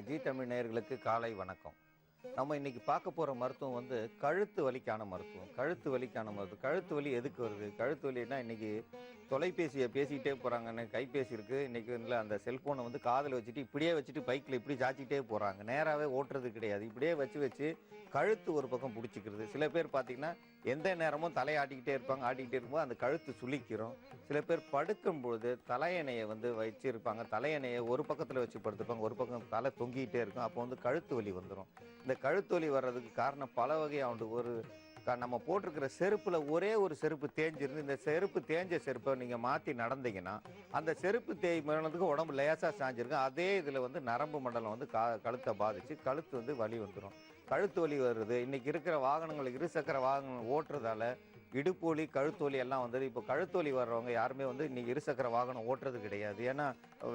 G Tamil நேயர்களுக்கு காலை வணக்கம். நம்ம இன்னைக்கு பார்க்க போற மருத்துவம் வந்து கழுத்து வலிக்கான மருத்துவம். கழுத்து வலி எதுக்கு வருது? கழுத்து வலின்னா இன்னைக்கு தொலைபேசியை பேசிக்கிட்டே போறாங்கன்னு கைபேசி இருக்கு. இன்னைக்கு இல்லை அந்த செல்போனை வந்து காதில் வச்சுட்டு இப்படியே வச்சுட்டு பைக்கில் இப்படி சாச்சிக்கிட்டே போறாங்க. நேராகவே ஓட்டுறது கிடையாது. இப்படியே வச்சு வச்சு கழுத்து ஒரு பக்கம் பிடிச்சிக்கிறது. சில பேர் பார்த்தீங்கன்னா எந்த நேரமும் தலையாட்டிக்கிட்டே இருப்பாங்க. ஆட்டிக்கிட்டே இருக்கும்போது அந்த கழுத்து சுளிக்கிறோம். சில பேர் படுக்கும்பொழுது தலையணையை வந்து வச்சிருப்பாங்க. தலையணையை ஒரு பக்கத்தில் வச்சு படுத்துப்பாங்க, ஒரு பக்கம் தலை தொங்கிக்கிட்டே இருக்கும். அப்போ வந்து கழுத்து வலி வந்துடும். இந்த கழுத்து வலி வர்றதுக்கு காரணம் பல வகையாக ஒரு நம்ம போட்டிருக்கிற செருப்புல ஒரே ஒரு செருப்பு தேஞ்சிருந்து இந்த செருப்பு தேஞ்ச செருப்பை நீங்க மாத்தி நடந்தீங்கன்னா அந்த செருப்பு தேய்மானதுக்கு உடம்பு லேசா சாஞ்சிருக்கு. அதே இதுல வந்து நரம்பு மண்டலம் வந்து கழுத்தை பாதிச்சு கழுத்து வந்து வலி வந்துடும். கழுத்து வலி வருது. இன்னைக்கு இருக்கிற வாகனங்கள் இருசக்கர வாகனங்கள் ஓட்டுறதால இடுப்பு வலி கழுத்து வலி எல்லாம் வந்தது. இப்போ கழுத்து வலி வர்றவங்க யாருமே வந்து இன்னைக்கு இருசக்கர வாகனம் ஓட்டுறது கிடையாது. ஏன்னா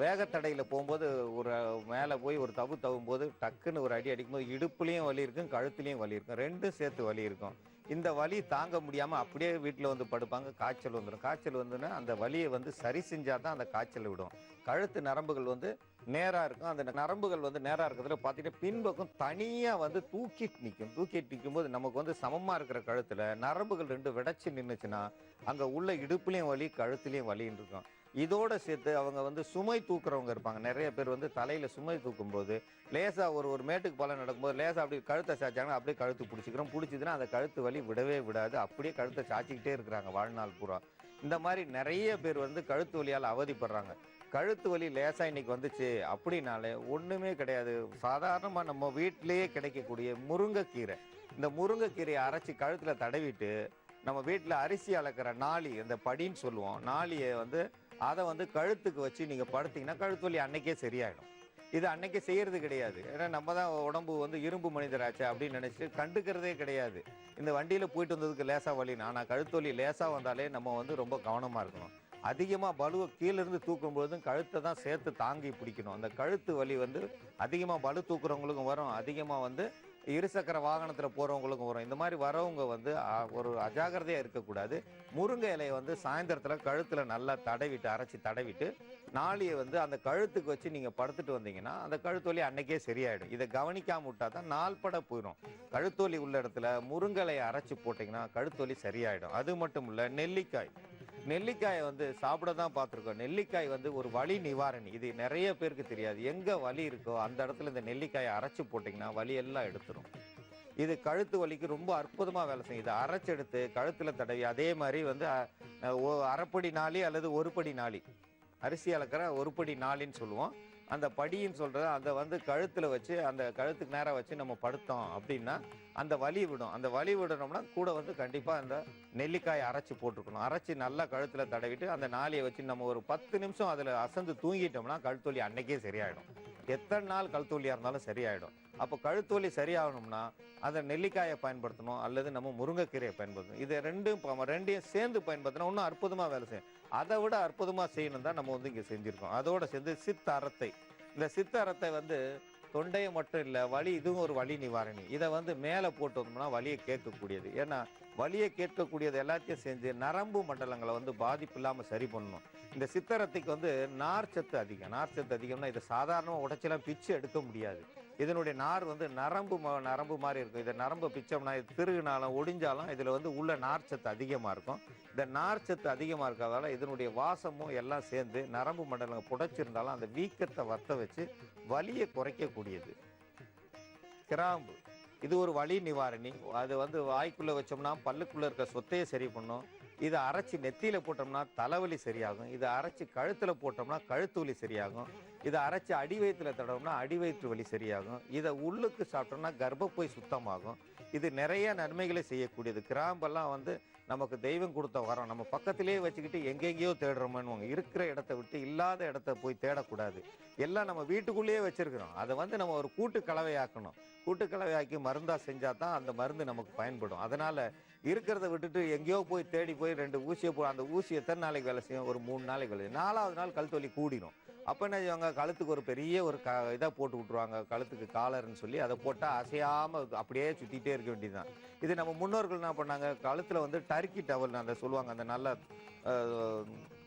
வேகத்தடையில போகும்போது ஒரு மேலே போய் ஒரு தவும் போது டக்குன்னு ஒரு அடி அடிக்கும்போது இடுப்புலையும் வலி இருக்கும், கழுத்துலையும் வலி இருக்கும், ரெண்டும் சேர்த்து வலி இருக்கும். இந்த வலி தாங்க முடியாம அப்படியே வீட்டில் வந்து படுப்பாங்க. காய்ச்சல் வந்துடும். காய்ச்சல் வந்துன்னா அந்த வலியை வந்து சரி செஞ்சாதான் அந்த காய்ச்சல் விடும். கழுத்து நரம்புகள் வந்து நேரா இருக்கும். அந்த நரம்புகள் வந்து நேரா இருக்கிறதுல பார்த்துட்டு பின்பக்கம் தனியா வந்து தூக்கிட்டு நிற்கும் போது நமக்கு வந்து சமமா இருக்கிற கழுத்துல நரம்புகள் ரெண்டு விடைச்சு நின்றுச்சுன்னா அங்க உள்ள இடுப்புலையும் வலி கழுத்துலையும் வலின்னு இருக்கும். இதோட சேர்த்து அவங்க வந்து சுமை தூக்குறவங்க இருப்பாங்க. நிறைய பேர் வந்து தலையில சுமை தூக்கும் போது லேசா ஒரு மேட்டுக்கு பலம் நடக்கும்போது லேசா அப்படி கழுத்தை சாச்சாங்கன்னா அப்படியே கழுத்து பிடிச்சிதுன்னா அந்த கழுத்து வலி விடவே விடாது. அப்படியே கழுத்தை சாச்சிக்கிட்டே இருக்கிறாங்க வாழ்நாள் பூரா. இந்த மாதிரி நிறைய பேர் வந்து கழுத்து வலியால் அவதிப்படுறாங்க. கழுத்து வலி லேசா இன்னைக்கு வந்துச்சு அப்படின்னாலே ஒண்ணுமே கிடையாது. சாதாரணமா நம்ம வீட்டிலேயே கிடைக்கக்கூடிய முருங்கைக்கீரை, இந்த முருங்கைக்கீரையை அரைச்சி கழுத்துல தடவிட்டு நம்ம வீட்டுல அரிசி அளக்கிற நாளி, அந்த படின்னு சொல்லுவோம், நாளியை வந்து அதை வந்து கழுத்துக்கு வச்சு நீங்க படுத்தீங்கன்னா கழுத்து வலி அன்னைக்கே சரியாயிடும். இது அன்னைக்கு செய்யறது கிடையாது. ஏன்னா நம்ம தான் உடம்பு வந்து இரும்பு மனிதராச்சு அப்படின்னு நினைச்சிட்டு கண்டுக்கிறதே கிடையாது. இந்த வண்டியில போயிட்டு வந்ததுக்கு லேசா வலினா, ஆனா கழுத்து வலி லேசா வந்தாலே நம்ம வந்து ரொம்ப கவனமா இருக்கணும். அதிகமா பலுவை கீழே இருந்து தூக்கும் பொழுதும் கழுத்தை தான் சேர்த்து தாங்கி பிடிக்கணும். அந்த கழுத்து வலி வந்து அதிகமா பலு தூக்குறவங்களுக்கும் வரும், அதிகமா வந்து இருசக்கர வாகனத்துல போறவங்களுக்கும் வரும். இந்த மாதிரி வரவங்க வந்து ஒரு அஜாகிரதையா இருக்கக்கூடாது. முருங்கை இலையை வந்து சாயந்தரத்துல கழுத்துல நல்லா தடவிட்டு அரைச்சி தடவிட்டு நாளியை வந்து அந்த கழுத்துக்கு வச்சு நீங்க படுத்துட்டு வந்தீங்கன்னா அந்த கழுத்து வலி அன்னைக்கே சரியாயிடும். இதை கவனிக்காம விட்டாதான் நாள்பட போயிடும். கழுத்து வலி உள்ள இடத்துல முருங்கை இலையை அரைச்சி போட்டீங்கன்னா கழுத்து வலி சரியாயிடும். அது மட்டும் இல்ல, நெல்லிக்காயை வந்து சாப்பிட தான் பார்த்துருக்கோம். நெல்லிக்காய் வந்து ஒரு வலி நிவாரணி. இது நிறைய பேருக்கு தெரியாது. எங்க வலி இருக்கோ அந்த இடத்துல இந்த நெல்லிக்காயை அரைச்சு போட்டீங்கன்னா வலி எல்லாம் எடுத்துரும். இது கழுத்து வலிக்கு ரொம்ப அற்புதமா வேலை செய்யும். இதை அரைச்செடுத்து கழுத்துல தடவி அதே மாதிரி வந்து அரைப்படி நாளி அல்லது ஒரு படி நாளி, அரிசி அளக்கிற ஒரு படி நாளின்னு சொல்லுவோம், அந்த படின்னு சொல்றது அதை வந்து கழுத்துல வச்சு அந்த கழுத்துக்கு நேரம் வச்சு நம்ம படுத்தோம் அப்படின்னா அந்த வலி விடும். அந்த வலி விடணும்னா கூட வந்து கண்டிப்பா அந்த நெல்லிக்காயை அரைச்சி போட்டுக்கணும். அரைச்சி நல்லா கழுத்துல தடவிட்டு அந்த நாளியை வச்சு நம்ம ஒரு 10 நிமிஷம் அதுல அசந்து தூங்கிட்டோம்னா கழுத்து வலி அன்னைக்கே சரியாயிடும். எத்தனை நாள் கழுத்து வலியா இருந்தாலும் சரியாயிடும். அப்போ கழுத்து வலி சரியாகணும்னா அந்த நெல்லிக்காயை பயன்படுத்தணும் அல்லது நம்ம முருங்கைக்கீரையை பயன்படுத்தணும். இதை ரெண்டையும் சேர்ந்து பயன்படுத்தினா இன்னும் அற்புதமா வேலை செய்யும். அதை விட அற்புதமா செய்யணும் தான் நம்ம வந்து இங்க செஞ்சிருக்கோம். அதோட சேர்ந்து சித்தரத்தை, இந்த சித்தரத்தை வந்து தொண்டையை மட்டும் இல்லை, வலி, இதுவும் ஒரு வலி நிவாரணி. இதை வந்து மேலே போட்டு வந்தோம்னா வலியை கேட்கக்கூடியது. ஏன்னா வலியை கேட்கக்கூடியது எல்லாத்தையும் செஞ்சு நரம்பு மண்டலங்களை வந்து பாதிப்பு இல்லாமல் சரி பண்ணணும். இந்த சித்தரத்துக்கு வந்து நார்ச்சத்து அதிகம்னா இதை சாதாரணமாக உடைச்செல்லாம் பிச்சு எடுக்க முடியாது. இதனுடைய நார் வந்து நரம்பு மாதிரி இருக்கும். இதை நரம்பு பிச்சோம்னா இது திருகுனாலும் ஒடிஞ்சாலும் இதில் வந்து உள்ள நார்ச்சத்து அதிகமாக இருக்கும். இந்த நார்ச்சத்து அதிகமாக இருக்கிறதால இதனுடைய வாசமும் எல்லாம் சேர்ந்து நரம்பு மண்டலங்கள் புடைச்சிருந்தாலும் அந்த வீக்கத்தை வத்த வச்சு வலியை குறைக்கக்கூடியது. கிராம்பு, இது ஒரு வலி நிவாரணி. அது வந்து வாய்க்குள்ளே வச்சோம்னா பல்லுக்குள்ளே இருக்க சொத்தையை சரி பண்ணும். இதை அரைச்சி நெத்தியில போட்டோம்னா தலைவலி சரியாகும். இதை அரைச்சி கழுத்துல போட்டோம்னா கழுத்து வலி சரியாகும். இதை அரைச்சி அடி வயிற்றுல தடவும்னா அடி வயிற்று வலி சரியாகும். இதை உள்ளுக்கு சாப்பிட்டோம்னா கர்ப்பப்பை சுத்தமாகும். இது நிறைய நன்மைகளை செய்யக்கூடியது. கிராம்பெல்லாம் வந்து நமக்கு தெய்வம் கொடுத்த வரோம். நம்ம பக்கத்திலேயே வச்சுக்கிட்டு எங்கெங்கேயோ தேடுறோம்னு இருக்கிற இடத்த விட்டு இல்லாத இடத்த போய் தேடக்கூடாது. எல்லாம் நம்ம வீட்டுக்குள்ளேயே வச்சிருக்கிறோம். அதை வந்து நம்ம ஒரு கூட்டு கலவையாக்கணும். கூட்டு கலவையாக்கி மருந்தா செஞ்சா தான் அந்த மருந்து நமக்கு பயன்படும். அதனால இருக்கிறத விட்டுட்டு எங்கேயோ போய் தேடி போய் 2 ஊசியை அந்த ஊசி எத்தனை நாளைக்கு வேலை செய்யும்? ஒரு 3 நாளைக்கு வேலை செய்யும். 4வது நாள் கழுத்து வலி கூடிடும். அப்போ என்ன செய்வாங்க? கழுத்துக்கு ஒரு பெரிய ஒரு இதை போட்டு விட்டுருவாங்க, கழுத்துக்கு காலர்ன்னு சொல்லி. அதை போட்டால் அசையாமல் அப்படியே சுற்றிட்டே இருக்க வேண்டியதுதான். இது நம்ம முன்னோர்கள் என்ன பண்ணாங்க? கழுத்தில் வந்து டர்க்கி டவல் அந்த சொல்லுவாங்க, அந்த நல்ல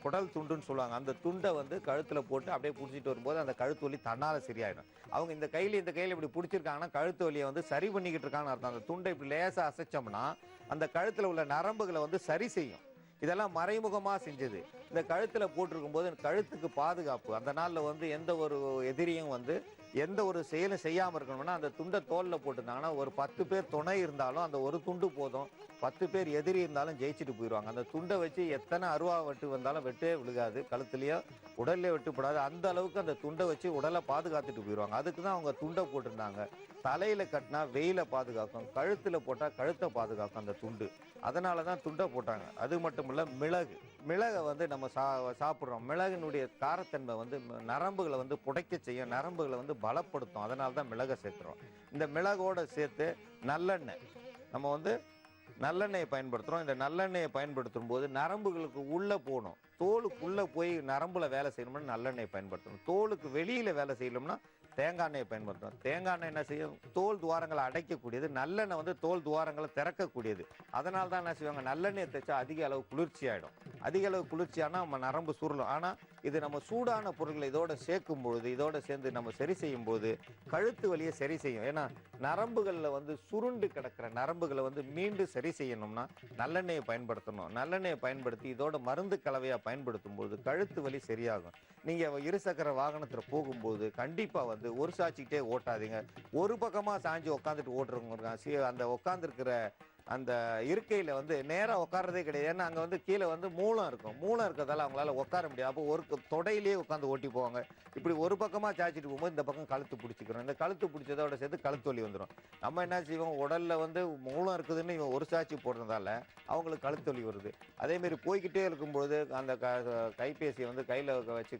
குடல் துண்டுன்னு சொல்லுவாங்க. அந்த துண்டை வந்து கழுத்துல போட்டு அப்படியே புடிச்சிட்டு வரும்போது அந்த கழுத்து வலி தன்னால சரியாயிடும். அவங்க இந்த கையில இப்படி புடிச்சிருக்காங்கன்னா கழுத்து வலியை வந்து சரி பண்ணிக்கிட்டு இருக்காங்கன்னு அர்த்தம். அந்த துண்டை இப்படி லேசா அசைச்சோம்னா அந்த கழுத்துல உள்ள நரம்புகளை வந்து சரி செய்யும். இதெல்லாம் மறைமுகமா செஞ்சது. இந்த கழுத்துல போட்டிருக்கும் போது கழுத்துக்கு பாதுகாப்பு. அந்த நாள்ல வந்து எந்த ஒரு எதிரியும் வந்து எந்த ஒரு செயலும் செய்யாம இருக்கணும்னா அந்த துண்டை தோல்ல போட்டிருந்தாங்கன்னா ஒரு 10 பேர் துணை இருந்தாலும் அந்த ஒரு துண்டு போதும். 10 பேர் எதிரி இருந்தாலும் ஜெயிச்சுட்டு போயிடுவாங்க. அந்த துண்டை வச்சு எத்தனை அருவா வெட்டு வந்தாலும் வெட்டே விழுகாது. கழுத்துலயோ உடல்லே வெட்டுப்படாது. அந்த அளவுக்கு அந்த துண்டை வச்சு உடலை பாதுகாத்துட்டு போயிடுவாங்க. அதுக்கு தான் அவங்க துண்டை போட்டிருந்தாங்க. தலையில கட்டினா வெயில பாதுகாக்கும், கழுத்துல போட்டா கழுத்தை பாதுகாக்கும் அந்த துண்டு. அதனால தான் துண்டை போட்டாங்க. அது மட்டும் இல்ல மிளகை வந்து நம்ம சாப்பிட்றோம். மிளகினுடைய காரத்தன்மை வந்து நரம்புகளை வந்து புடைக்க செய்யும், நரம்புகளை வந்து பலப்படுத்தும். அதனால தான் மிளகை சேர்த்துறோம். இந்த மிளகோட சேர்த்து நல்லெண்ணெய் நம்ம வந்து நல்லெண்ணெயை பயன்படுத்துகிறோம். இந்த நல்லெண்ணெயை பயன்படுத்தும் போது நரம்புகளுக்கு உள்ளே போகணும், தோலுக்குள்ளே போய் நரம்புல வேலை செய்யணும்னா நல்லெண்ணெயை பயன்படுத்தணும். தோலுக்கு வெளியில் வேலை செய்யணும்னா தேங்காய் எண்ணெயை பயன்படுத்தணும். தேங்காய் எண்ணெய் என்ன செய்யும்? தோல் துவாரங்களை அடைக்கக்கூடியது. நல்லெண்ணெய் வந்து தோல் துவாரங்களை திறக்கக்கூடியது. அதனால தான் என்ன செய்வாங்க, நல்லெண்ணெயை தேய்ச்சா அதிக அளவு குளிர்ச்சி ஆகிடும். அதிக அளவு குளிர்ச்சியானா நம்ம நரம்பு சுருளும். ஆனால் இது நம்ம சூடான பொருட்களை இதோட சேர்க்கும் பொழுது, இதோட சேர்ந்து நம்ம சரி செய்யும் போது கழுத்து வலியை சரி செய்யும். ஏன்னா நரம்புகளில் வந்து சுருண்டு கிடக்கிற நரம்புகளை வந்து மீண்டும் சரி செய்யணும்னா நல்லெண்ணெயை பயன்படுத்தணும். நல்லெண்ணெயை பயன்படுத்தி இதோட மருந்து கலவையாக பயன்படுத்தும் போது கழுத்து வலி சரியாகும். நீங்கள் இருசக்கர வாகனத்தில் போகும்போது கண்டிப்பாக வந்து ஒரு சாய்ச்சிக்கிட்டே ஓட்டாதீங்க. ஒரு பக்கமாக சாஞ்சி உட்காந்துட்டு ஓட்டுறவங்க அந்த உட்காந்துருக்கிற அந்த இருக்கையில் வந்து நேராக உட்காரதே கிடையாது. ஏன்னா அங்கே வந்து கீழே வந்து மூலம் இருக்கும். மூலம் இருக்கிறதால அவங்களால உட்கார முடியாது. அப்போ ஒரு தொடையிலேயே உட்காந்து ஓட்டி போவாங்க. இப்படி ஒரு பக்கமாக சாய்ச்சிட்டு போகும்போது இந்த பக்கம் கழுத்து பிடிச்சிக்கிறோம். இந்த கழுத்து பிடிச்சதோட சேர்த்து கழுத்து வலி வந்துடும். நம்ம என்ன செய்வோம், உடலில் வந்து மூலம் இருக்குதுன்னு இவன் ஒரு சாய்ச்சி போடுறதால அவங்களுக்கு கழுத்து வலி வருது. அதேமாரி போய்கிட்டே இருக்கும்பொழுது அந்த கைபேசியை வந்து கையில் வச்சு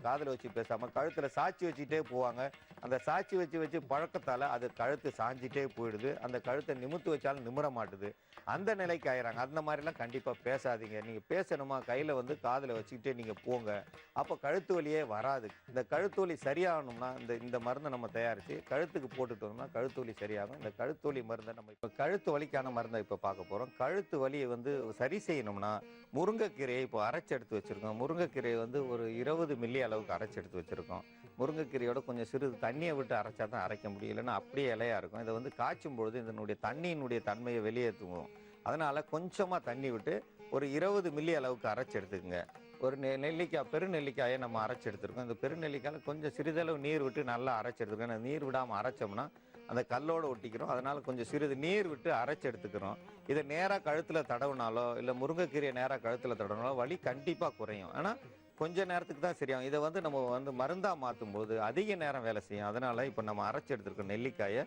காதில் வச்சு பேசாமல் கழுத்தில் சாட்சி வச்சுக்கிட்டே போவாங்க. அந்த சாட்சி வச்சு பழக்கத்தால் அது கழுத்து சாஞ்சிட்டே போயிடுது. அந்த கழுத்தை நிமித்து வச்சாலும் நிமிர மாட்டுது. அந்த நிலைக்கு ஆயிடுறாங்க. அந்த மாதிரிலாம் கண்டிப்பாக பேசாதீங்க. நீங்கள் பேசணுமா கையில் வந்து காதில் வச்சுக்கிட்டே நீங்கள் போங்க. அப்போ கழுத்து வலியே வராது. இந்த கழுத்து வலி சரியாகணும்னா இந்த மருந்தை நம்ம தயாரித்து கழுத்துக்கு போட்டுட்டு வந்தோம்னா கழுத்து வலி சரியாகும். இந்த கழுத்து வலி மருந்தை நம்ம இப்போ கழுத்து வலிக்கான மருந்தை இப்போ பார்க்க போகிறோம். கழுத்து வலியை வந்து சரி செய்யணும்னா முருங்கைக்கீரையை இப்போ அரைச்சி எடுத்து வச்சுருக்கோம். முருங்கைக்கீரையை வந்து ஒரு 20 மில்லி அளவுக்கு அரைச்சி எடுத்து வச்சுருக்கோம். முருங்கைக்கீரையோட கொஞ்சம் சிறிது தண்ணியை விட்டு அரைச்சா தான் அரைக்க முடியும், இல்லைன்னா அப்படியே இலையாக இருக்கும். இதை வந்து காய்ச்சும் பொழுது இதனுடைய தண்ணியினுடைய தன்மையை வெளியேற்றுவோம். அதனால் கொஞ்சமாக தண்ணி விட்டு ஒரு 20 மில்லி அளவுக்கு அரைச்சி எடுத்துக்கோங்க. ஒரு நெல்லிக்காய், பெருநெல்லிக்காயை நம்ம அரைச்சி எடுத்துருக்கோம். இந்த பெருநெல்லிக்காயில் கொஞ்சம் சிறிதளவு நீர் விட்டு நல்லா அரைச்சி எடுத்துக்கோங்க. அந்த நீர் விடாமல் அரைச்சோம்னா அந்த கல்லோடு ஒட்டிக்கிறோம். அதனால் கொஞ்சம் சிறிது நீர் விட்டு அரைச்சி எடுத்துக்கிறோம். இதை நேராக கழுத்தில் தடவுனாலோ இல்லை முருங்கைக்கீரையை நேராக கழுத்தில் தடவினாலோ வலி கண்டிப்பாக குறையும். ஆனால் கொஞ்ச நேரத்துக்கு தான் சரியாகும். இதை வந்து நம்ம வந்து மருந்தாக மாற்றும் போது அதிக நேரம் வேலை செய்யும். அதனால் இப்போ நம்ம அரைச்சி எடுத்துருக்க நெல்லிக்காயை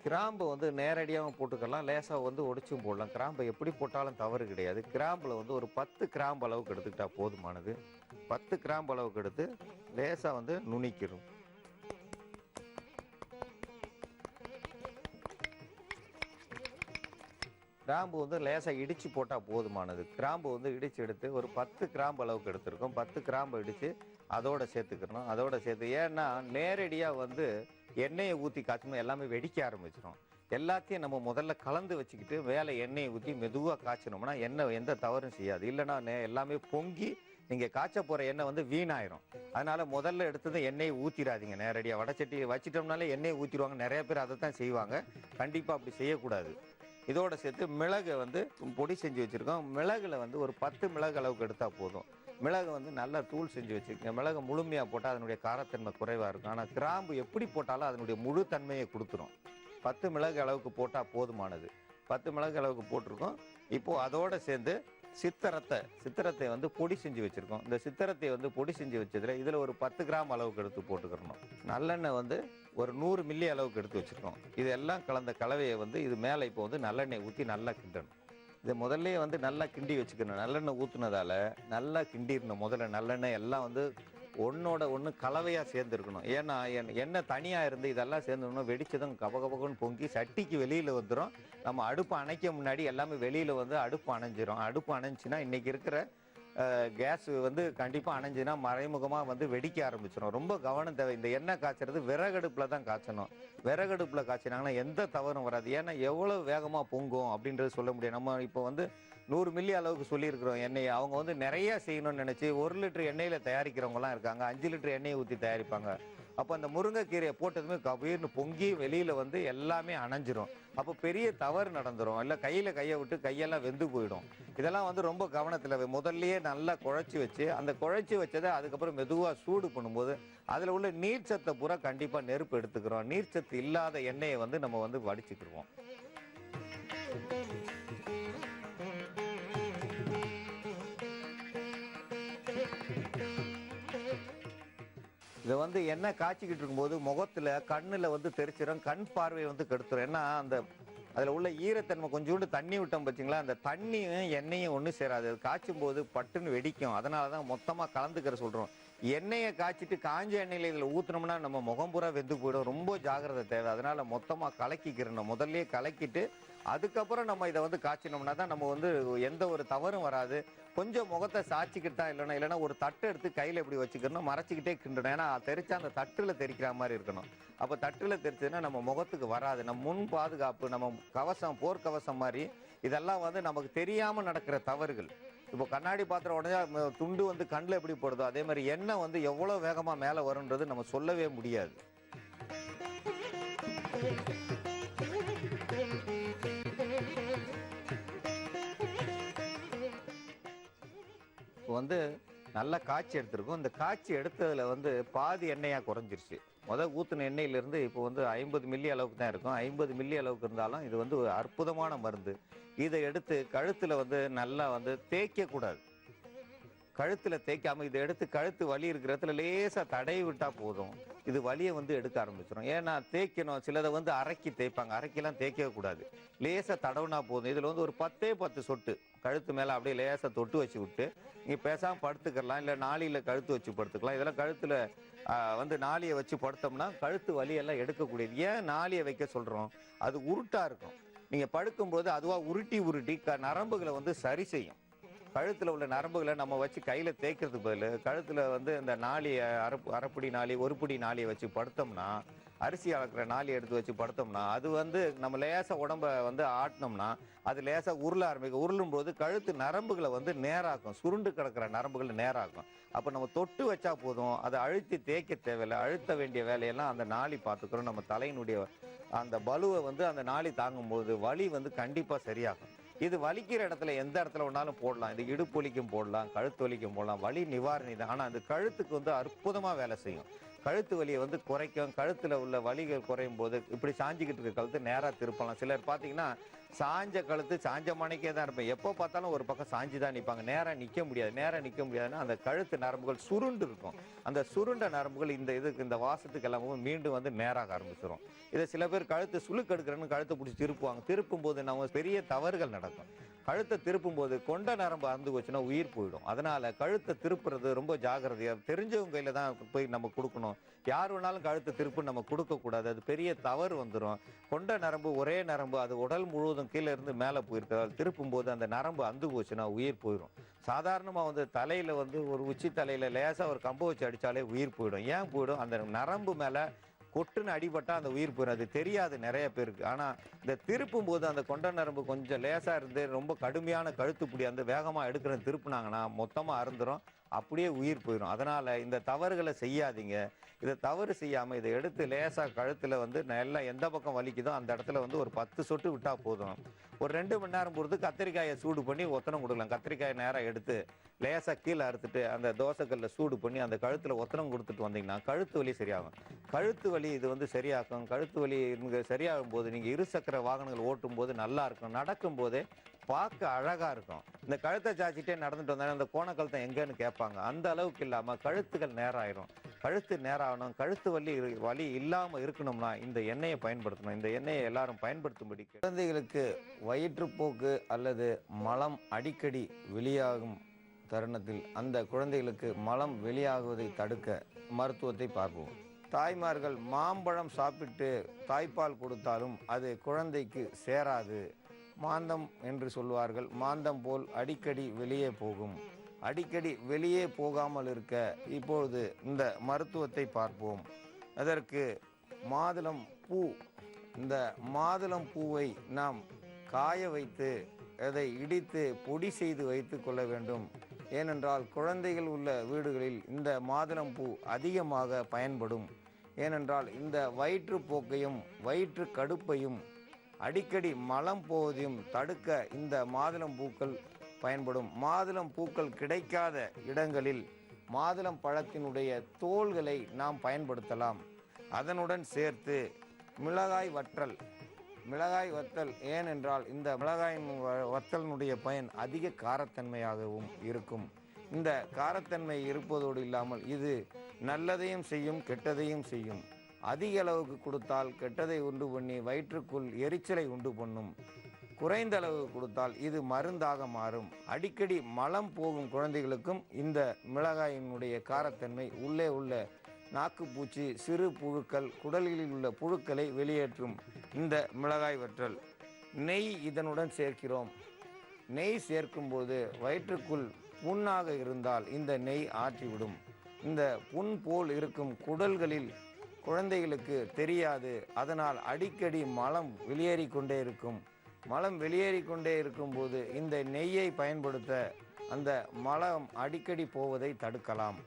கிராம்பு வந்து நேரடியாகவும் போட்டுக்கலாம், லேசாக வந்து ஒடிச்சும் போடலாம். கிராம்பை எப்படி போட்டாலும் தவறு கிடையாது. கிராம்பில் வந்து ஒரு 10 கிராம்பு அளவுக்கு எடுத்துக்கிட்டால் போதுமானது. 10 கிராம்பு அளவுக்கு எடுத்து லேசாக வந்து நுணிக்கிறோம். கிராம்பு வந்து லேசாக இடித்து போட்டால் போதுமானது. கிராம்பு வந்து இடித்து எடுத்து ஒரு 10 கிராம்பு அளவுக்கு எடுத்துருக்கோம். 10 கிராம்பு இடித்து அதோட சேர்த்துக்கிறோம். அதோட சேர்த்து ஏன்னா நேரடியாக வந்து எண்ணெயை ஊற்றி காய்ச்சணும் எல்லாமே வெடிக்க ஆரம்பிச்சிடும். எல்லாத்தையும் நம்ம முதல்ல கலந்து வச்சுக்கிட்டு மேலே எண்ணெயை ஊற்றி மெதுவாக காய்ச்சணும்னா எண்ணெய் எந்த தவறும் செய்யாது. இல்லைன்னா எல்லாமே பொங்கி நீங்கள் காய்ச்ச போகிற எண்ணெய் வந்து வீணாயிரும். அதனால் முதல்ல எடுத்தது எண்ணெயை ஊற்றிடாதீங்க. நேரடியாக வடச்சட்டி வச்சிட்டோம்னாலே எண்ணெயை ஊற்றிடுவாங்க. நிறைய பேர் அதை தான் செய்வாங்க. கண்டிப்பாக அப்படி செய்யக்கூடாது. இதோட சேர்த்து மிளகை வந்து பொடி செஞ்சு வச்சுருக்கோம். மிளகுல வந்து ஒரு 10 மிளகு அளவுக்கு எடுத்தால் போதும். மிளகு வந்து நல்லா தூள் செஞ்சு வச்சுக்கோங்க. மிளகு முழுமையாக போட்டால் அதனுடைய காரத்தன்மை குறைவாக இருக்கும். ஆனால் கிராம்பு எப்படி போட்டாலும் அதனுடைய முழு தன்மையை கொடுத்துரும். 10 மிளகு அளவுக்கு போட்டால் போதுமானது. 10 மிளகு அளவுக்கு போட்டிருக்கோம். இப்போது அதோடு சேர்ந்து சித்திரத்தை வந்து பொடி செஞ்சு வச்சுருக்கோம். இந்த சித்திரத்தை வந்து பொடி செஞ்சு வச்சதில் இதில் ஒரு 10 கிராம் அளவுக்கு எடுத்து போட்டுக்கிறணும். நல்லெண்ணெய் வந்து ஒரு 100 மில்லி அளவுக்கு எடுத்து வச்சுருக்கோம். இதெல்லாம் கலந்த கலவையை வந்து இது மேலே இப்போ வந்து நல்லெண்ணெய் ஊற்றி நல்லா கிண்டணும். இதை முதல்ல வந்து நல்லா கிண்டி வச்சுக்கணும். நல்லெண்ணெய் ஊற்றுனதால நல்லா கிண்டிடணும். முதல்ல நல்லெண்ணெய் எல்லாம் வந்து ஒன்றோட ஒன்று கலவையாக சேர்ந்துருக்கணும். ஏன்னா எண்ணெய் தனியாக இருந்து இதெல்லாம் சேர்ந்துடணும். வெடிச்சதும் கபகபகன்னு பொங்கி சட்டிக்கு வெளியில் வந்துடும். நம்ம அடுப்பு அணைக்க முன்னாடி எல்லாமே வெளியில் வந்து அடுப்பு அணைஞ்சிரும். அடுப்பு அணைஞ்சின்னா இன்றைக்கி இருக்கிற கேஸ் வந்து கண்டிப்பாக அணைஞ்சுன்னா மறைமுகமாக வந்து வெடிக்க ஆரம்பிச்சிடும். ரொம்ப கவனம் தேவை. இந்த எண்ணெய் காய்ச்சறது விறகடுப்பில் தான் காய்ச்சணும். விறகடுப்பில் காய்ச்சினாங்கன்னா எந்த தவறும் வராது. ஏன்னா எவ்வளோ வேகமாக பொங்கும் அப்படின்றது சொல்ல முடியும். நம்ம இப்போ வந்து 100 மில்லி அளவுக்கு சொல்லியிருக்கிறோம் எண்ணெயை. அவங்க வந்து நிறைய செய்யணும்னு நினச்சி 1 லிட்டர் எண்ணெயில் தயாரிக்கிறவங்கலாம் இருக்காங்க. 5 லிட்டர் எண்ணெயை ஊற்றி தயாரிப்பாங்க. அப்போ அந்த முருங்கைக்கீரையை போட்டதுமே கபீர்னு பொங்கி வெளியில் வந்து எல்லாமே அணைஞ்சிரும். அப்போ பெரிய தவறு நடந்துரும். இல்லை கையில் கையை விட்டு கையெல்லாம் வெந்து போயிடும். இதெல்லாம் வந்து ரொம்ப கவனத்தில் முதல்லயே நல்லா குழச்சி வச்சு, அந்த குழச்சி வச்சதை அதுக்கப்புறம் மெதுவாக சூடு பண்ணும்போது அதில் உள்ள நீர்ச்சத்தை பூரா கண்டிப்பாக நெருப்பு எடுத்துக்கிறோம். நீர்ச்சத்து இல்லாத எண்ணெயை வந்து நம்ம வந்து வடிச்சுக்கிடுவோம். இதை வந்து எண்ணெய் காய்ச்சிக்கிட்டு இருக்கும்போது முகத்தில் கண்ணில் வந்து தெரிச்சிடும். கண் பார்வையை வந்து கெடுத்துரும். ஏன்னா அந்த அதில் உள்ள ஈரத்தன்மை கொஞ்சோண்டு தண்ணி விட்டோம் பார்த்தீங்களா, அந்த தண்ணியும் எண்ணெயும் ஒன்றும் சேராது. அது காய்ச்சும் போது பட்டுன்னு வெடிக்கும். அதனால தான் மொத்தமாக கலந்துக்கிற சொல்கிறோம். எண்ணெயை காய்ச்சிட்டு காஞ்ச எண்ணெயில் இதில் ஊற்றினோம்னா நம்ம முகம் பூரா வெந்து போயிடும். ரொம்ப ஜாக்கிரதை தேவை. அதனால் மொத்தமாக கலக்கிக்கிறணும். முதல்லயே கலக்கிட்டு அதுக்கப்புறம் நம்ம இதை வந்து காய்ச்சினோம்னா தான் நம்ம வந்து எந்த ஒரு தவறும் வராது. கொஞ்சம் முகத்தை சாய்ச்சிக்கிட்டு தான் இல்லைன்னா ஒரு தட்டு எடுத்து கையில் இப்படி வச்சுக்கணும், மறைச்சிக்கிட்டே கிண்டணும். ஏன்னா தெரிச்சா அந்த தட்டில் தெரிக்கிற மாதிரி இருக்கணும். அப்போ தட்டில் தெரிச்சதுன்னா நம்ம முகத்துக்கு வராது. நம்ம முன் பாதுகாப்பு, நம்ம கவசம், போர்க்கவசம் மாதிரி இதெல்லாம் வந்து நமக்கு தெரியாமல் நடக்கிற தவறுகள். இப்போ கண்ணாடி பாத்திரம் உடனே துண்டு வந்து கண்ணில் எப்படி போடுதோ அதே மாதிரி எண்ணெய் வந்து எவ்வளோ வேகமாக மேலே வரும்ன்றது நம்ம சொல்லவே முடியாது. வந்து நல்லா காய்ச்சி எடுத்திருக்கும். இந்த காய்ச்சி எடுத்ததுல வந்து பாதி எண்ணெயா குறைஞ்சிருச்சு. ஊத்துன எண்ணெயிலிருந்து இப்போ வந்து 50 மில்லி அளவுக்கு தான் இருக்கும். 50 மில்லி அளவுக்கு இருந்தாலும் இது வந்து ஒரு அற்புதமான மருந்து. இதை எடுத்து கழுத்துல வந்து நல்லா வந்து தேய்க்க கூடாது. கழுத்துல தேய்க்காம இதை எடுத்து கழுத்து வலி இருக்கிற இடத்துல லேசா தடவி விட்டா போதும். இது வலியை வந்து எடுக்க ஆரம்பிச்சிடும். ஏன்னா தேய்க்கணும். சிலதை வந்து அரைக்கி தேய்ப்பாங்க. அரைக்கெல்லாம் தேய்க்க கூடாது. லேசா தடவுனா போதும். இதுல வந்து ஒரு 10 சொட்டு கழுத்து மேல அப்படியே லேசா தொட்டு வச்சு விட்டு நீங்க பேசாம படுத்துக்கலாம். இல்ல நாளியில கழுத்து வச்சு படுத்துக்கலாம். இதெல்லாம் கழுத்துல வந்து நாளியை வச்சு படுத்தோம்னா கழுத்து வலியெல்லாம் எடுக்கக்கூடியது. ஏன் நாளியை வைக்க சொல்றோம்? அது உருட்டா இருக்கும். நீங்க படுக்கும்போது அதுவா உருட்டி உருட்டி நரம்புகளை வந்து சரி செய்யும். கழுத்துல உள்ள நரம்புகளை நம்ம வச்சு கையில தேய்க்கிறதுக்கு பதில் கழுத்துல வந்து இந்த நாளியை அரைப்படி நாளி, ஒரு பிடி நாளியை வச்சு படுத்தோம்னா, அரிசி அளக்கிற நாளி எடுத்து வச்சு படுத்தோம்னா அது வந்து நம்ம லேசா உடம்ப வந்து ஆட்டினோம்னா அது லேசா உருள ஆரம்பிக்கும். உருளும் போது கழுத்து நரம்புகளை வந்து நேராக்கும். சுருண்டு கிடக்கிற நரம்புகளை நேராக்கும். அப்போ நம்ம தொட்டு வச்சா போதும். அதை அழுத்தி தேய்க்க தேவையில்லை. அழுத்த வேண்டிய வேலையெல்லாம் அந்த நாளி பார்த்துக்கிறோம். நம்ம தலையினுடைய அந்த பலுவை வந்து அந்த நாளி தாங்கும் போது வலி வந்து கண்டிப்பா சரியாகும். இது வலிக்கிற இடத்துல எந்த இடத்துல வேணாலும் போடலாம். இது இடுப்பு வலிக்கும் போடலாம், கழுத்து வலிக்கும் போடலாம். வலி நிவாரணி தான். ஆனால் அந்த கழுத்துக்கு வந்து அற்புதமாக வேலை செய்யும். கழுத்து வலியை வந்து குறைக்கும். கழுத்தில் உள்ள வலிகள் குறையும் போது இப்படி சாஞ்சிக்கிட்டு இருக்க கழுத்து நேராக திருப்பலாம். சிலர் பார்த்தீங்கன்னா சாஞ்ச கழுத்து சாஞ்ச மணிக்கே தான் இருப்பேன். எப்போ பார்த்தாலும் ஒரு பக்கம் சாஞ்சி தான் நிற்பாங்க. நேராக நிற்க முடியாது. நேராக நிற்க முடியாதுன்னா அந்த கழுத்து நரம்புகள் சுருண்டு இருக்கும். அந்த சுருண்ட நரம்புகள் இந்த வாசத்துக்கு எல்லாமே மீண்டும் வந்து நேராக ஆரம்பிச்சிடும். இதை சில பேர் கழுத்து சுளுக்கு எடுக்கிறேன்னு கழுத்தை பிடிச்சி திருப்புவாங்க. திருப்பும் போது நம்ம பெரிய தவறுகள் நடக்கும். கழுத்தை திருப்பும் போது கொண்ட நரம்பு அறுந்து போச்சுன்னா உயிர் போயிடும். அதனால கழுத்தை திருப்புறது ரொம்ப ஜாக்கிரதையா தெரிஞ்சவங்க கையில தான் போய் நம்ம கொடுக்கணும். யார் வேணாலும் கழுத்தை திருப்பு நம்ம கொடுக்க கூடாது. அது பெரிய தவறு வந்துடும். கொண்ட நரம்பு ஒரே நரம்பு, அது உடல் முழுவதும் கீழே இருந்து மேலே போயிருக்கிறது. திருப்பும் போது அந்த நரம்பு அந்து போச்சுன்னா உயிர் போயிடும். சாதாரணமா வந்து தலையில வந்து ஒரு உச்சி தலையில லேசா ஒரு கம்பை வச்சு அடிச்சாலே உயிர் போயிடும். ஏன் போயிடும்? அந்த நரம்பு மேல கொட்டுன்னு அடிபட்டா அந்த உயிர் போயிடும். அது தெரியாது நிறைய பேருக்கு. ஆனா இந்த திருப்பும் போது அந்த கொண்ட நரம்பு கொஞ்சம் லேசா இருந்து ரொம்ப கடுமையான கழுத்து புடி அந்த வேகமா எடுக்கிற திருப்புனாங்கன்னா மொத்தமா அருந்துரும். அப்படியே உயிர் போயிடும். அதனால இந்த தவறுகளை செய்யாதீங்க. இதை தவறு செய்யாம இதை எடுத்து லேசா கழுத்துல வந்து நல்லா எந்த பக்கம் வலிக்குதோ அந்த இடத்துல வந்து ஒரு 10 சொட்டு விட்டா போதும். ஒரு 2 மணி நேரம் பொறுத்து கத்திரிக்காயை சூடு பண்ணி ஒத்தனம் கொடுக்கலாம். கத்திரிக்காயை நேரம் எடுத்து லேசா கீழே அறுத்துட்டு அந்த தோசைக்கல்ல சூடு பண்ணி அந்த கழுத்துல ஒத்தனம் கொடுத்துட்டு வந்தீங்கன்னா கழுத்து வலி சரியாகும். கழுத்து வலி இது வந்து சரியாகும். கழுத்து வலி சரியாகும் போது நீங்க இருசக்கர வாகனங்கள் ஓட்டும் போது நல்லா இருக்கும். நடக்கும் போதே பார்க்க அழகா இருக்கும். இந்த கழுத்தை சாச்சிட்டே நடந்துட்டு வந்தாலும் அந்த கோணக்கழுத்தை எங்கன்னு கேட்பாங்க. அந்த அளவுக்கு இல்லாம கழுத்துகள் நேராயிரும். கழுத்து நேராகணும். கழுத்து வலி இல்லாம இருக்கணும்னா இந்த எண்ணெயை பயன்படுத்தணும். இந்த எண்ணெயை எல்லாரும் பயன்படுத்தும்படி. குழந்தைகளுக்கு வயிற்றுப்போக்கு அல்லது மலம் அடிக்கடி வெளியாகும் தருணத்தில் அந்த குழந்தைகளுக்கு மலம் வெளியாகுவதை தடுக்க மருத்துவத்தை பார்ப்போம். தாய்மார்கள் மாம்பழம் சாப்பிட்டு தாய்ப்பால் கொடுத்தாலும் அது குழந்தைக்கு சேராது. மாந்தம் என்று சொல்வார்கள். மாந்தம் போல் அடிக்கடி வெளியே போகும். அடிக்கடி வெளியே போகாமல் இருக்க இப்பொழுது இந்த மருத்துவத்தை பார்ப்போம். அதற்கு மாதுளம் பூ, இந்த மாதுளம் பூவை நாம் காய வைத்து அதை இடித்து பொடி செய்து வைத்து கொள்ள வேண்டும். ஏனென்றால் குழந்தைகள் உள்ள வீடுகளில் இந்த மாதுளம் பூ அதிகமாக பயன்படும். ஏனென்றால் இந்த வயிற்றுப்போக்கையும் வயிற்று கடுப்பையும் அடிக்கடி மலம் போவதையும் தடுக்க இந்த மாதுளம் பூக்கள் பயன்படும். மாதுளம் பூக்கள் கிடைக்காத இடங்களில் மாதுளம் பழத்தினுடைய தோல்களை நாம் பயன்படுத்தலாம். அதனுடன் சேர்த்து மிளகாய் வற்றல், மிளகாய் வத்தல், ஏனென்றால் இந்த மிளகாயின் வத்தலினுடைய பயன் அதிக காரத்தன்மையாகவும் இருக்கும். இந்த காரத்தன்மை இருப்பதோடு இல்லாமல் இது நல்லதையும் செய்யும், கெட்டதையும் செய்யும். அதிக அளவுக்கு கொடுத்தால் கெட்டதை உண்டு பண்ணி வயிற்றுக்குள் எரிச்சலை உண்டு பண்ணும். குறைந்த அளவு கொடுத்தால் இது மருந்தாக மாறும். அடிக்கடி மலம் போகும் குழந்தைகளுக்கும் இந்த மிளகாயினுடைய காரத்தன்மை உள்ளே உள்ள நாக்குப்பூச்சி, சிறு புழுக்கள், குடலில் உள்ள புழுக்களை வெளியேற்றும். இந்த மிளகாய் வற்றல், நெய் இதனுடன் சேர்க்கிறோம். நெய் சேர்க்கும்போது வயிற்றுக்குள் புண்ணாக இருந்தால் இந்த நெய் ஆற்றிவிடும். இந்த புண் போல் இருக்கும் குடல்களில் குழந்தைகளுக்கு தெரியாது. அதனால் அடிக்கடி மலம் வெளியேறி கொண்டே இருக்கும். மலம் வெளியேறி கொண்டே இருக்கும்போது இந்த நெய்யை பயன்படுத்த அந்த மலம் அடிக்கடி போவதை தடுக்கலாம்.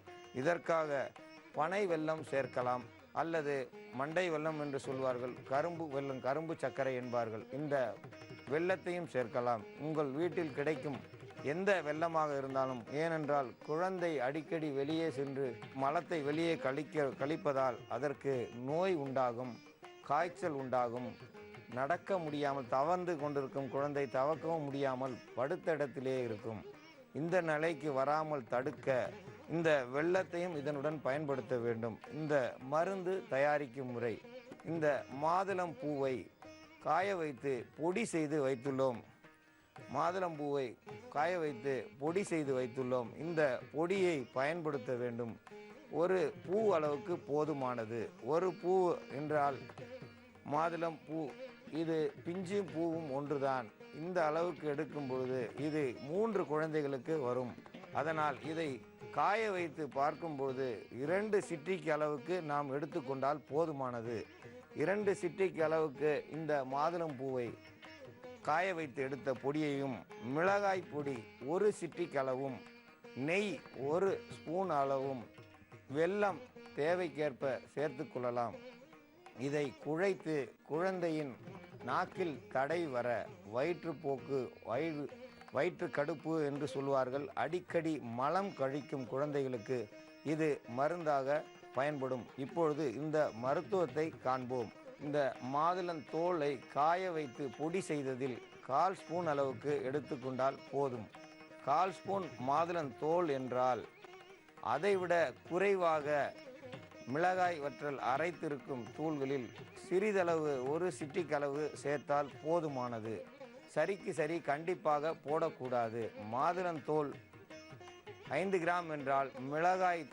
இதற்காக பனை வெல்லம் சேர்க்கலாம், அல்லது மண்டை வெல்லம் என்று சொல்வார்கள், கரும்பு வெல்லம், கரும்பு சர்க்கரை என்பார்கள். இந்த வெல்லத்தையும் சேர்க்கலாம். உங்கள் வீட்டில் கிடைக்கும் எந்த வெல்லமாக இருந்தாலும். ஏனென்றால் குழந்தை அடிக்கடி வெளியே சென்று மலத்தை வெளியே கழிப்பதால் அதற்கு நோய் உண்டாகும், காய்ச்சல் உண்டாகும். நடக்க முடியாமல் தவழ்ந்து கொண்டிருக்கும் குழந்தை தவக்கவும் முடியாமல் படுத்த இடத்திலே இருக்கும். இந்த நிலைக்கு வராமல் தடுக்க இந்த வெல்லத்தையும் இதனுடன் பயன்படுத்த வேண்டும். இந்த மருந்து தயாரிக்கும் முறை: இந்த மாதுளம் பூவை காய வைத்து பொடி செய்து வைத்துள்ளோம். மாதுளம் பூவை காய வைத்து பொடி செய்து வைத்துள்ளோம். இந்த பொடியை பயன்படுத்த வேண்டும். ஒரு பூ அளவுக்கு போதுமானது. ஒரு பூ என்றால் மாதுளம் பூ, இது பிஞ்சு பூவும் ஒன்றுதான். இந்த அளவுக்கு எடுக்கும் பொழுது இது 3 குழந்தைகளுக்கு வரும். அதனால் இதை காய வைத்து பார்க்கும்போது 2 சிட்டிகை அளவுக்கு நாம் எடுத்துக்கொண்டால் போதுமானது. 2 சிட்டிகை அளவுக்கு இந்த மாதுளம் பூவை காய வைத்து எடுத்த பொடியையும், மிளகாய் பொடி 1 சிட்டிகை அளவும், நெய் 1 ஸ்பூன் அளவும், வெல்லம் தேவைக்கேற்ப சேர்த்து கொள்ளலாம். இதை குழைத்து குழந்தையின் நாக்கில் தடை வர வயிற்றுப்போக்கு, வயிற்று கடுப்பு என்று சொல்வார்கள், அடிக்கடி மலம் கழிக்கும் குழந்தைகளுக்கு இது மருந்தாக பயன்படும். இப்பொழுது இந்த மருத்துவத்தை காண்போம். இந்த மாதுளம் தோலை காய வைத்து பொடி செய்ததில் 1/4 ஸ்பூன் அளவுக்கு எடுத்துக்கொண்டால் போதும். 1/4 ஸ்பூன் மாதுளம் தோல் என்றால் அதைவிட குறைவாக மிளகாய் வற்றல் அரைத்திருக்கும் தூள்களில் சிறிதளவு 1 சிட்டிகை அளவு சேர்த்தால் போதுமானது. சரிக்கு சரி கண்டிப்பாக போடக்கூடாது. மாதுளம் தோல் 5 கிராம் என்றால் மிளகாய்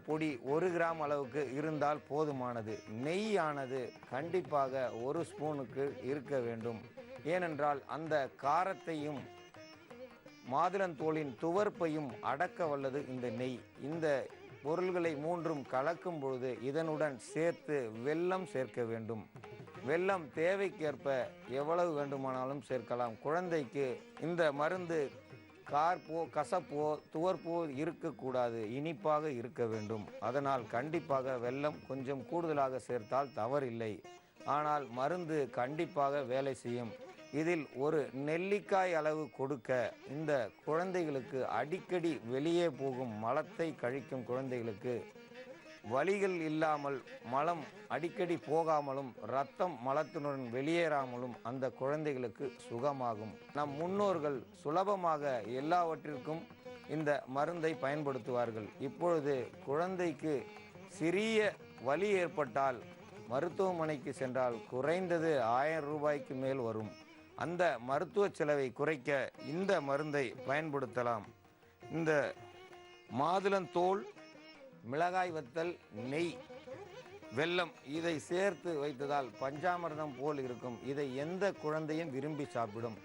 பொடி 1 கிராம் அளவுக்கு இருந்தால் போதுமானது. நெய்யானது கண்டிப்பாக 1 ஸ்பூனுக்கு இருக்க வேண்டும். ஏனென்றால் அந்த காரத்தையும் மாதுளந்தோலின் துவர்ப்பையும் அடக்க வல்லது இந்த நெய். இந்த பொருள்களை 3ம் கலக்கும் பொழுது இதனுடன் சேர்த்து வெல்லம் சேர்க்க வேண்டும். வெல்லம் தேவைக்கேற்ப எவ்வளவு வேண்டுமானாலும் சேர்க்கலாம். குழந்தைக்கு இந்த மருந்து கார்ப்போ, கசப்போ, துவர்ப்போ இருக்கக்கூடாது, இனிப்பாக இருக்க வேண்டும். அதனால் கண்டிப்பாக வெல்லம் கொஞ்சம் கூடுதலாக சேர்த்தால் தவறில்லை. ஆனால் மருந்து கண்டிப்பாக வேலை செய்யும். இதில் ஒரு நெல்லிக்காய் அளவு கொடுக்க இந்த குழந்தைகளுக்கு அடிக்கடி வெளியே போகும் மலத்தை கழிக்கும் குழந்தைகளுக்கு வலிகள் இல்லாமல், மலம் அடிக்கடி போகாமலும், இரத்தம் மலத்தினுடன் வெளியேறாமலும் அந்த குழந்தைகளுக்கு சுகமாகும். நம் முன்னோர்கள் சுலபமாக எல்லாவற்றிற்கும் இந்த மருந்தை பயன்படுத்துவார்கள். இப்பொழுது குழந்தைக்கு சிறிய வலி ஏற்பட்டால் மருத்துவமனைக்கு சென்றால் குறைந்தது 1000 ரூபாய்க்கு மேல் வரும். அந்த மருத்துவ செலவை குறைக்க இந்த மருந்தை பயன்படுத்தலாம். இந்த மாதுளந்தோல், மிளகாய் வத்தல், நெய், வெல்லம் இதை சேர்த்து வைத்ததால் பஞ்சாமிர்தம் போல் இருக்கும். இதை எந்த குழந்தையும் விரும்பி சாப்பிடும்.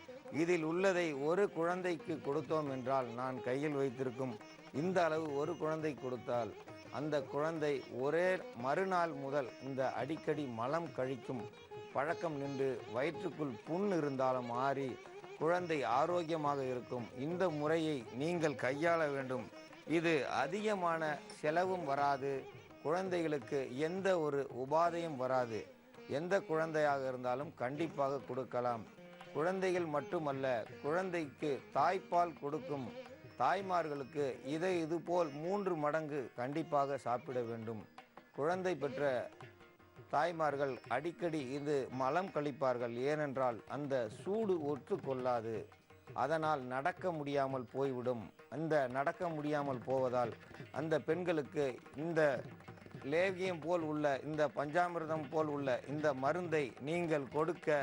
இதில் உள்ளதை ஒரு குழந்தைக்கு கொடுத்தோம் என்றால், நான் கையில் வைத்திருக்கும் இந்த அளவு ஒரு குழந்தை கொடுத்தால் அந்த குழந்தை ஒரே மறுநாள் முதல் இந்த அடிக்கடி மலம் கழிக்கும் பழக்கம் நின்று வயிற்றுக்குள் புண் இருந்தாலும் மாறி குழந்தை ஆரோக்கியமாக இருக்கும். இந்த முறையை நீங்கள் கையாள வேண்டும். இது அதிகமான செலவும் வராது, குழந்தைகளுக்கு எந்த ஒரு உபாதையும் வராது. எந்த குழந்தையாக இருந்தாலும் கண்டிப்பாக கொடுக்கலாம். குழந்தைகள் மட்டுமல்ல, குழந்தைக்கு தாய்ப்பால் கொடுக்கும் தாய்மார்களுக்கு இதுபோல் 3 மடங்கு கண்டிப்பாக சாப்பிட வேண்டும். குழந்தை பெற்ற தாய்மார்கள் அடிக்கடி இது மலம் கழிப்பார்கள். ஏனென்றால் அந்த சூடு ஒத்துக்கொள்ளாது, அதனால் நடக்க முடியாமல் போய்விடும். அந்த நடக்க முடியாமல் போவதால் அந்த பெண்களுக்கு இந்த லேகியம் போல் உள்ள, இந்த பஞ்சாமிர்தம் போல் உள்ள இந்த மருந்தை நீங்கள் கொடுக்க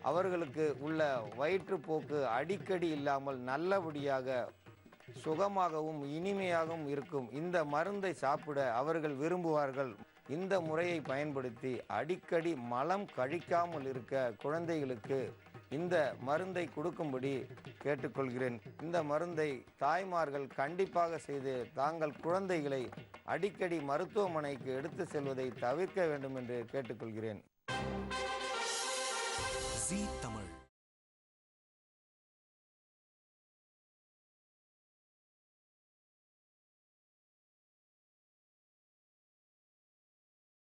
அவர்களுக்கு உள்ள வயிற்றுப்போக்கு அடிக்கடி இல்லாமல் நல்லபடியாக சுகமாகவும் இனிமையாகவும் இருக்கும். இந்த மருந்தை சாப்பிட அவர்கள் விரும்புவார்கள். இந்த முறையை பயன்படுத்தி அடிக்கடி மலம் கழிக்காமல் இருக்க குழந்தைகளுக்கு இந்த மருந்தை கொடுக்கும்படி கேட்டுக்கொள்கிறேன். இந்த மருந்தை தாய்மார்கள் கண்டிப்பாக செய்து தாங்கள் குழந்தைகளை அடிக்கடி மருத்துவமனைக்கு எடுத்து செல்வதை தவிர்க்க வேண்டும் என்று கேட்டுக்கொள்கிறேன். ஜீ தமிழ்